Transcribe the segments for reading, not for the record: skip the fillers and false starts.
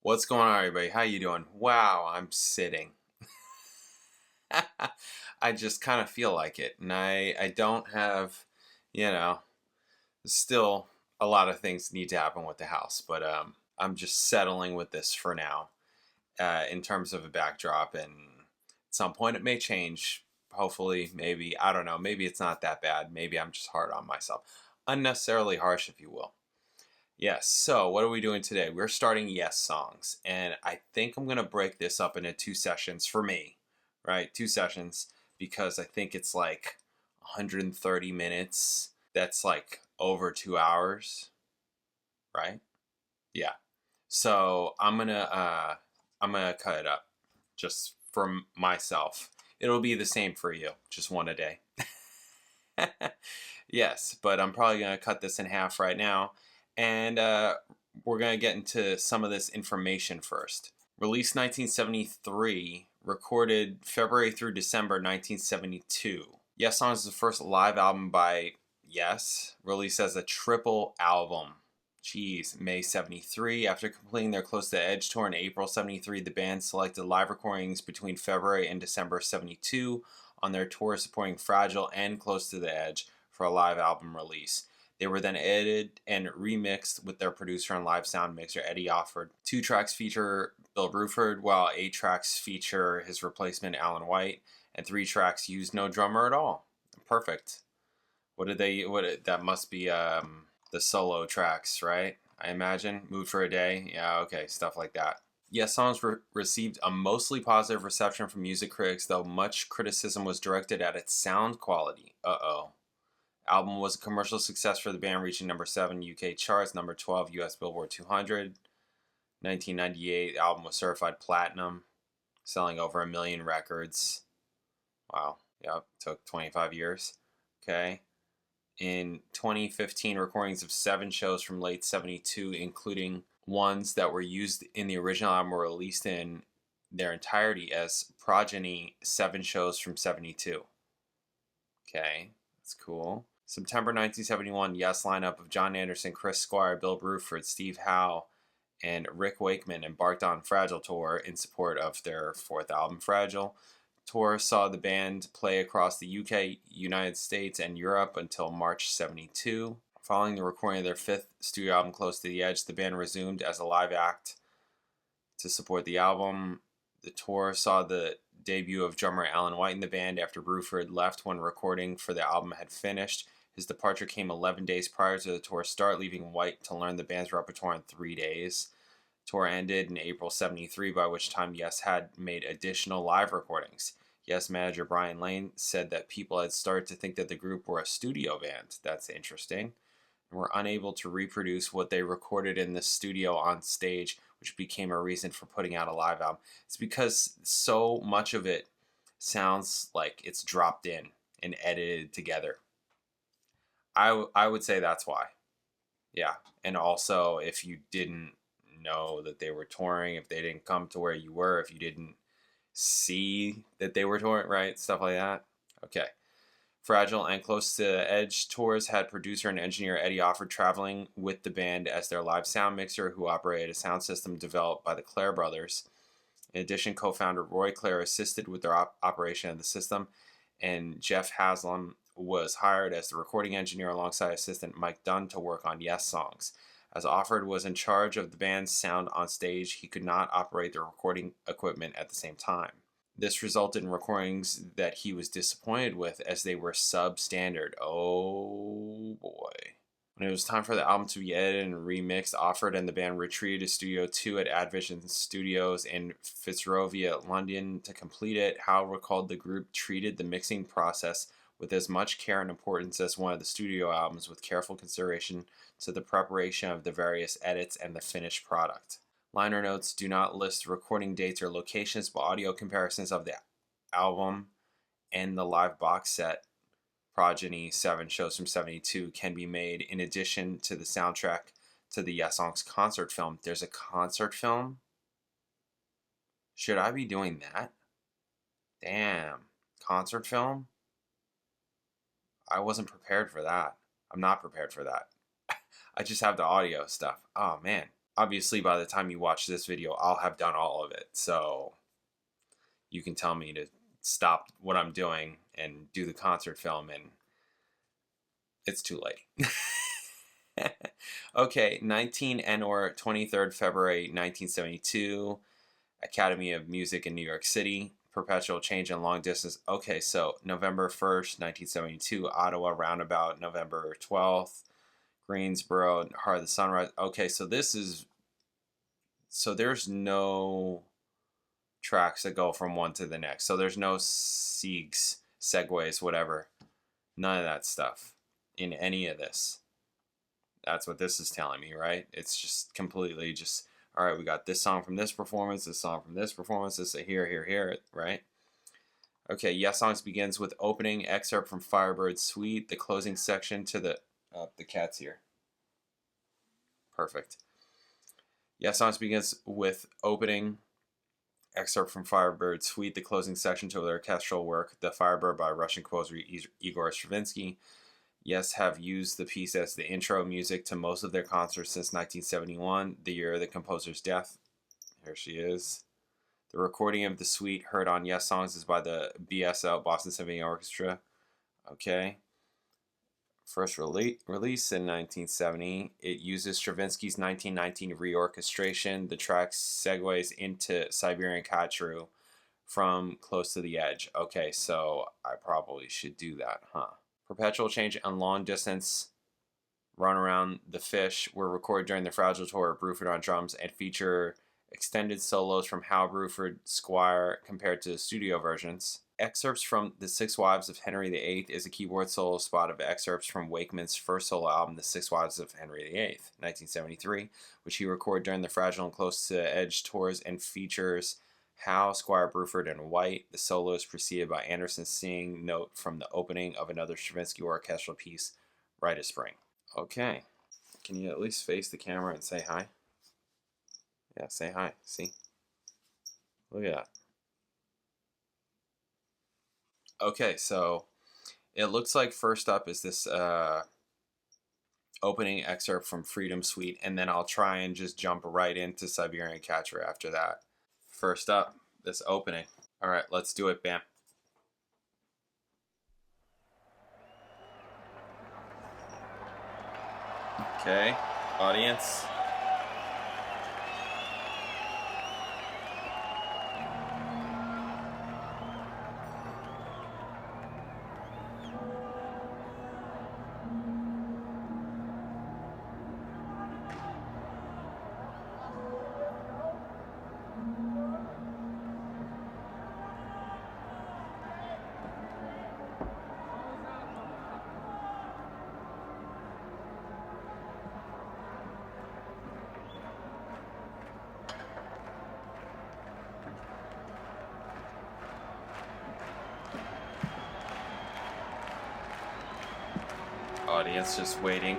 What's going on, everybody? How you doing? Wow, I'm sitting. I just kind of feel like it, and I don't have, you know, still a lot of things need to happen with the house, but I'm just settling with this for now. In terms of a backdrop, and at some point it may change. Hopefully, maybe I don't know. Maybe it's not that bad. Maybe I'm just hard on myself, unnecessarily harsh, if you will. Yes, so what are we doing today? We're starting Yes Songs, and I think I'm going to break this up into two sessions for me, right? Two sessions, because I think it's like 130 minutes. That's like over 2 hours, right? Yeah. So I'm gonna cut it up just for myself. It'll be the same for you, just one a day. Yes, but I'm probably going to cut this in half right now. And we're going to get into some of this information first. Released 1973, recorded February through December 1972. Yes Songs is the first live album by Yes, released as a triple album. Jeez, May 73. After completing their Close to the Edge tour in April 73, the band selected live recordings between February and December 72 on their tour supporting Fragile and Close to the Edge for a live album release. They were then edited and remixed with their producer and live sound mixer Eddie Offord. 2 tracks feature Bill Bruford, while 8 tracks feature his replacement Alan White, and 3 tracks use no drummer at all. Perfect. That must be the solo tracks, right? I imagine. Mood for a Day. Yeah, okay, stuff like that. Yes Songs received a mostly positive reception from music critics, though much criticism was directed at its sound quality. Album was a commercial success for the band, reaching number 7 UK charts, number 12 US Billboard 200. 1998, the album was certified platinum, selling over 1 million records. Wow, yep, took 25 years. Okay. In 2015, recordings of 7 shows from late 72, including ones that were used in the original album, were released in their entirety as Progeny 7 shows from 72. Okay, that's cool. September 1971, Yes lineup of John Anderson, Chris Squire, Bill Bruford, Steve Howe, and Rick Wakeman embarked on Fragile Tour in support of their 4th album, Fragile. Tour saw the band play across the UK, United States, and Europe until March 72. Following the recording of their 5th studio album, Close to the Edge, the band resumed as a live act to support the album. The tour saw the debut of drummer Alan White in the band after Bruford left when recording for the album had finished. His departure came 11 days prior to the tour's start, leaving White to learn the band's repertoire in 3 days. Tour ended in April 73, by which time Yes had made additional live recordings. Yes manager Brian Lane said that people had started to think that the group were a studio band. That's interesting. And were unable to reproduce what they recorded in the studio on stage, which became a reason for putting out a live album. It's because so much of it sounds like it's dropped in and edited together. I would say that's why. Yeah. And also, if you didn't know that they were touring, if they didn't come to where you were, if you didn't see that they were touring, right? Stuff like that. Okay. Fragile and Close to the Edge tours had producer and engineer Eddie Offord traveling with the band as their live sound mixer, who operated a sound system developed by the Clare brothers. In addition, co-founder Roy Clare assisted with their operation of the system, and Jeff Haslam was hired as the recording engineer alongside assistant Mike Dunn to work on Yes Songs. As Offord was in charge of the band's sound on stage, he could not operate the recording equipment at the same time. This resulted in recordings that he was disappointed with, as they were substandard. Oh boy. When it was time for the album to be edited and remixed, Offord and the band retreated to Studio 2 at Advision Studios in Fitzrovia, London to complete it. Howe recalled the group treated the mixing process with as much care and importance as one of the studio albums, with careful consideration to the preparation of the various edits and the finished product. Liner notes do not list recording dates or locations, but audio comparisons of the album and the live box set Progeny 7 shows from 72 can be made in addition to the soundtrack to the Yes Songs concert film. There's a concert film? Should I be doing that? Damn. Concert film? I wasn't prepared for that. I'm not prepared for that. I just have the audio stuff. Oh man. obviously by the time you watch this video, I'll have done all of it. So you can tell me to stop what I'm doing and do the concert film, and it's too late. Okay, 19 and/or 23rd February 1972, Academy of Music in New York City, Perpetual Change and Long Distance. Okay, so November 1st, 1972, Ottawa Roundabout, November 12th, Greensboro, Heart of the Sunrise. Okay, so this is, so there's no tracks that go from one to the next. So there's no siegs, segues, whatever. None of that stuff in any of this. That's what this is telling me, right? It's just completely just, all right, we got this song from this performance, this song from this performance, this here, right? Okay, Yes Songs begins with opening excerpt from Firebird Suite, the closing section to the cat's here. Perfect. Yes Songs begins with opening excerpt from Firebird Suite, the closing section to their orchestral work, The Firebird by Russian composer Igor Stravinsky. Yes have used the piece as the intro music to most of their concerts since 1971, the year of the composer's death. Here she is. The recording of the suite heard on Yes Songs is by the BSO, Boston Symphony Orchestra. Okay. First release in 1970. It uses Stravinsky's 1919 reorchestration. The track segues into Siberian Khatru from Close to the Edge. Okay, so I probably should do that, huh? Perpetual Change and Long Distance, Run Around the Fish were recorded during the Fragile tour of Bruford on drums and feature extended solos from Hal Bruford, Squire compared to the studio versions. Excerpts from The Six Wives of Henry VIII is a keyboard solo spot of excerpts from Wakeman's first solo album, The Six Wives of Henry VIII, 1973, which he recorded during the Fragile and Close to the Edge tours and features Hal, Squire, Bruford, and White. The solo is preceded by Anderson's singing note from the opening of another Stravinsky orchestral piece, Rite of Spring. Okay. Can you at least face the camera and say hi? Yeah, say hi. See? Look at that. Okay, so it looks like first up is this opening excerpt from Freedom Suite, and then I'll try and just jump right into Siberian Khatru after that. First up, this opening. All right, let's do it, bam. Okay, audience. Audience just waiting.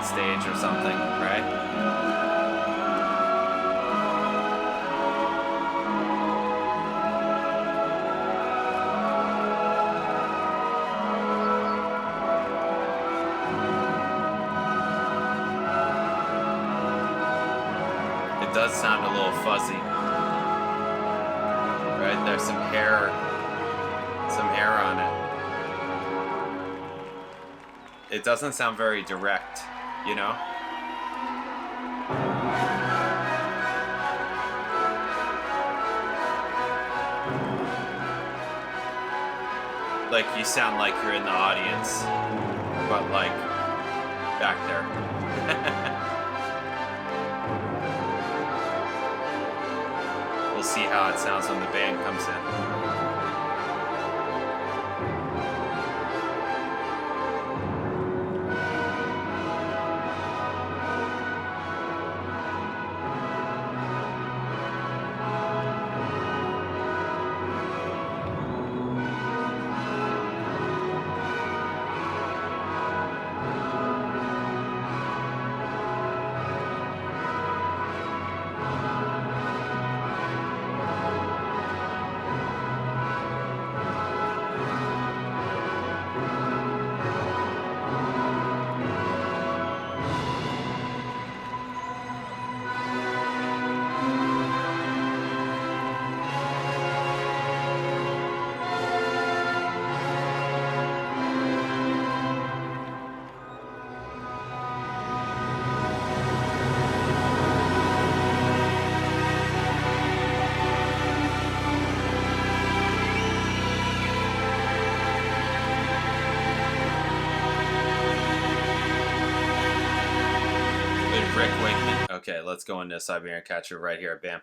Stage or something, right? It does sound a little fuzzy, right? There's some hair on it. It doesn't sound very direct. You know? like you sound like you're in the audience, but like back there. We'll see how it sounds when the band comes in. Okay, let's go into Siberian Khatru right here. Bam.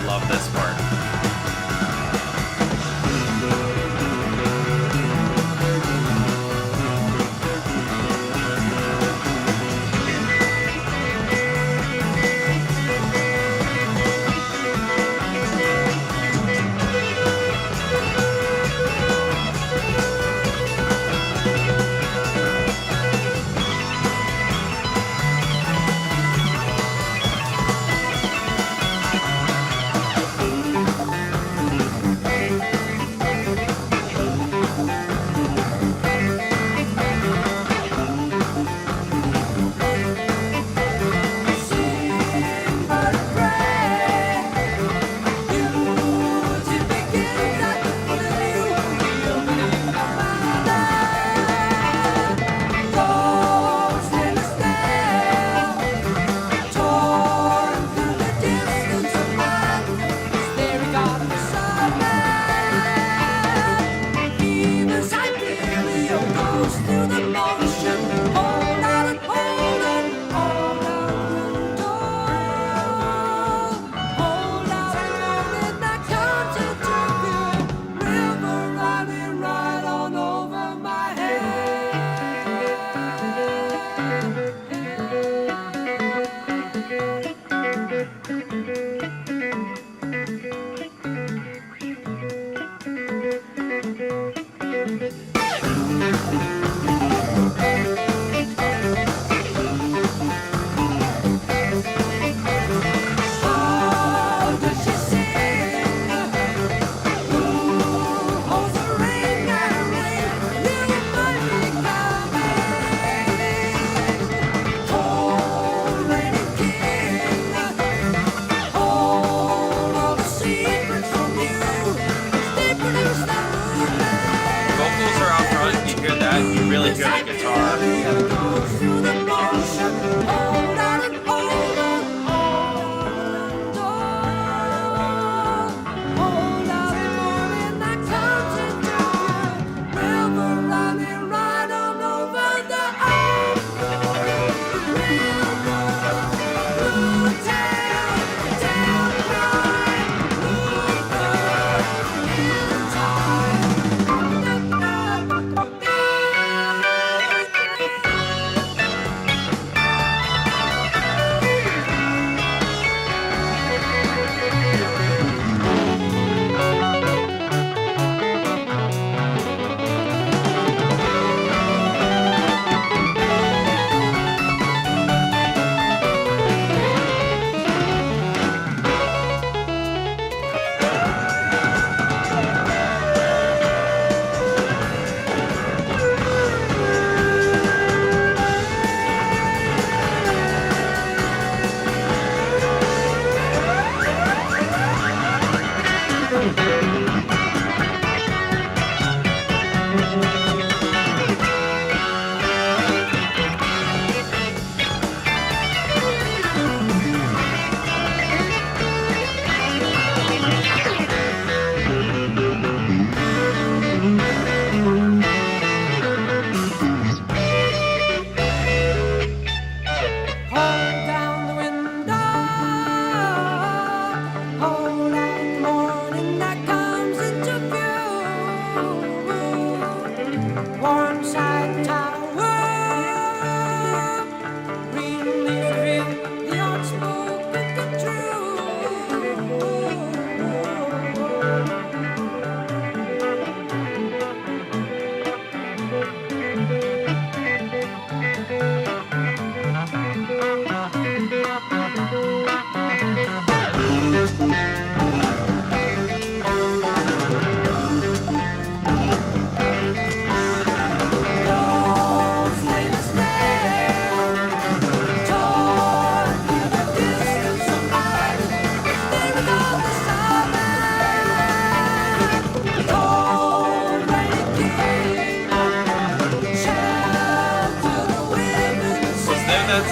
Love this part.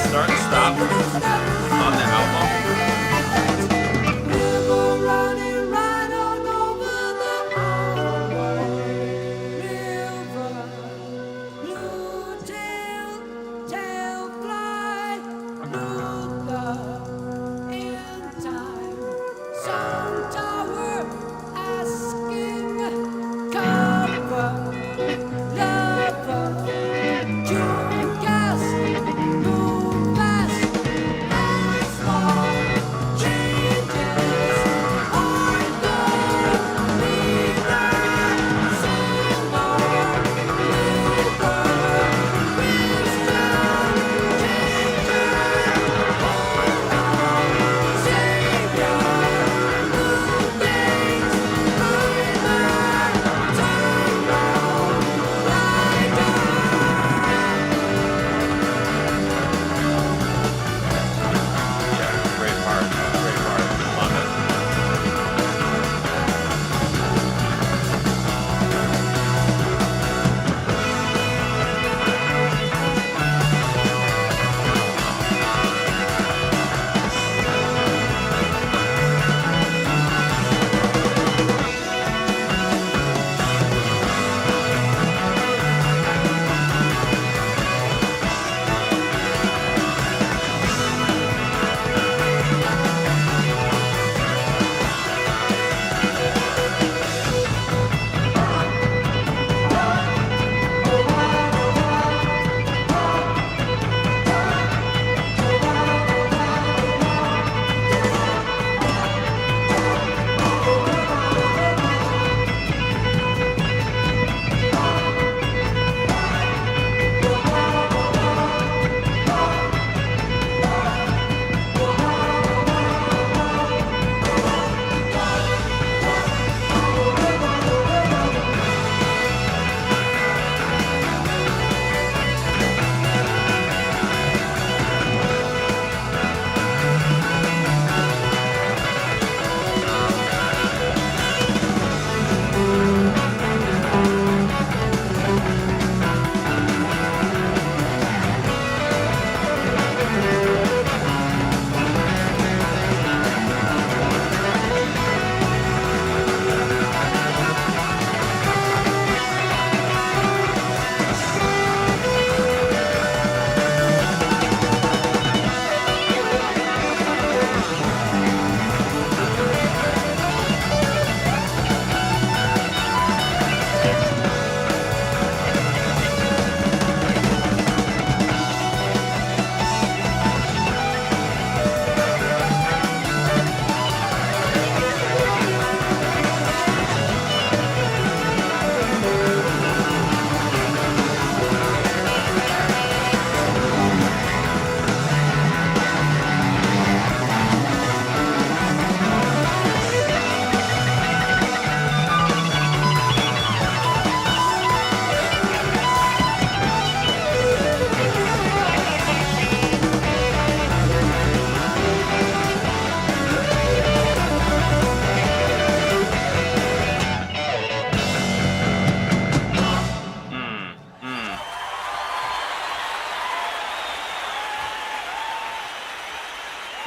Start and stop on the album.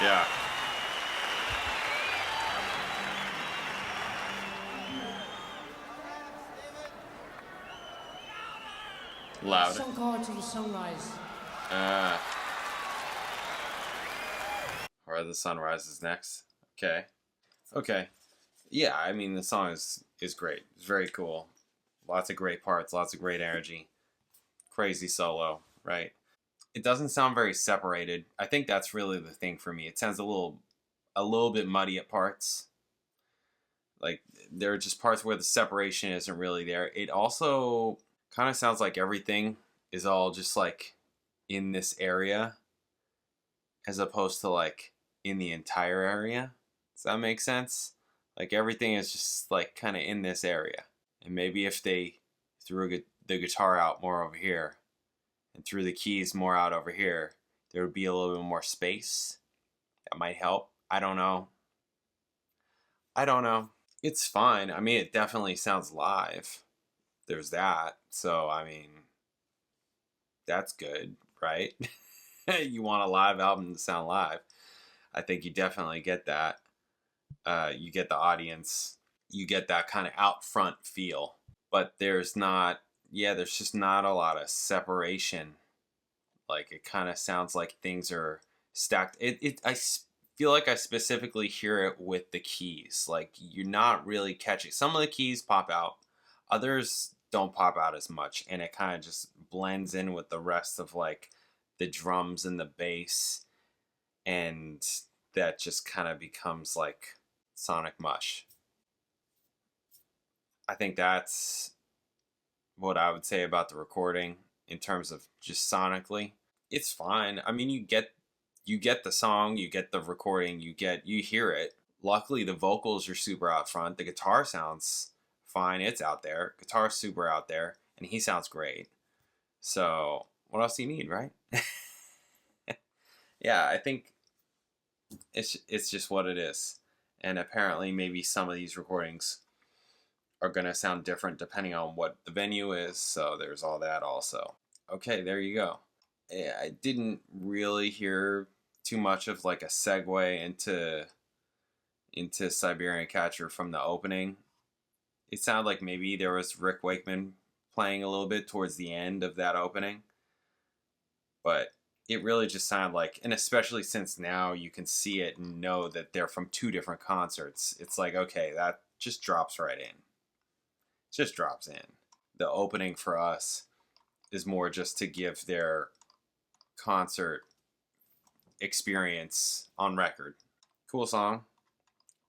Yeah. Loud. Some chord to the sunrise. Or the sunrise is next. Okay. Okay. Yeah, I mean the song is great. It's very cool. Lots of great parts, lots of great energy. Crazy solo, right? It doesn't sound very separated. I think that's really the thing for me. It sounds a little bit muddy at parts. Like there are just parts where the separation isn't really there. It also kind of sounds like everything is all just like in this area. as opposed to like in the entire area. Does that make sense? Like everything is just like kind of in this area. And maybe if they threw the guitar out more over here and threw the keys more out over here, there would be a little bit more space. That might help. I don't know. It's fine. I mean, it definitely sounds live. There's that. So, I mean, that's good, right? You want a live album to sound live. I think you definitely get that. You get the audience. You get that kind of out front feel. But there's just not a lot of separation. Like, it kind of sounds like things are stacked. I feel like I specifically hear it with the keys. Like, you're not really catching. Some of the keys pop out. Others don't pop out as much. And it kind of just blends in with the rest of, like, the drums and the bass. And that just kind of becomes, like, sonic mush. I think that's what I would say about the recording in terms of just sonically. It's fine. I mean, you get the song, you get the recording, you hear it. Luckily, the vocals are super out front. The guitar sounds fine. It's out there. Guitar's super out there, and he sounds great. So, what else do you need, right? Yeah, I think it's just what it is. And apparently, maybe some of these recordings are going to sound different depending on what the venue is. So, there's all that also. Okay, there you go. I didn't really hear too much of like a segue into Siberian Khatru from the opening. It sounded like maybe there was Rick Wakeman playing a little bit towards the end of that opening. But it really just sounded like, and especially since now you can see it and know that they're from two different concerts, it's like, okay, that just drops right in. It just drops in. The opening for us is more just to give their concert experience on record. Cool song.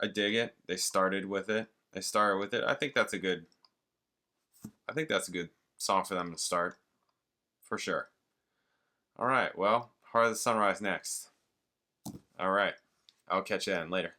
I dig it. They started with it. I think that's a good song for them to start. For sure. All right. Well, Heart of the Sunrise next. All right. I'll catch you then later.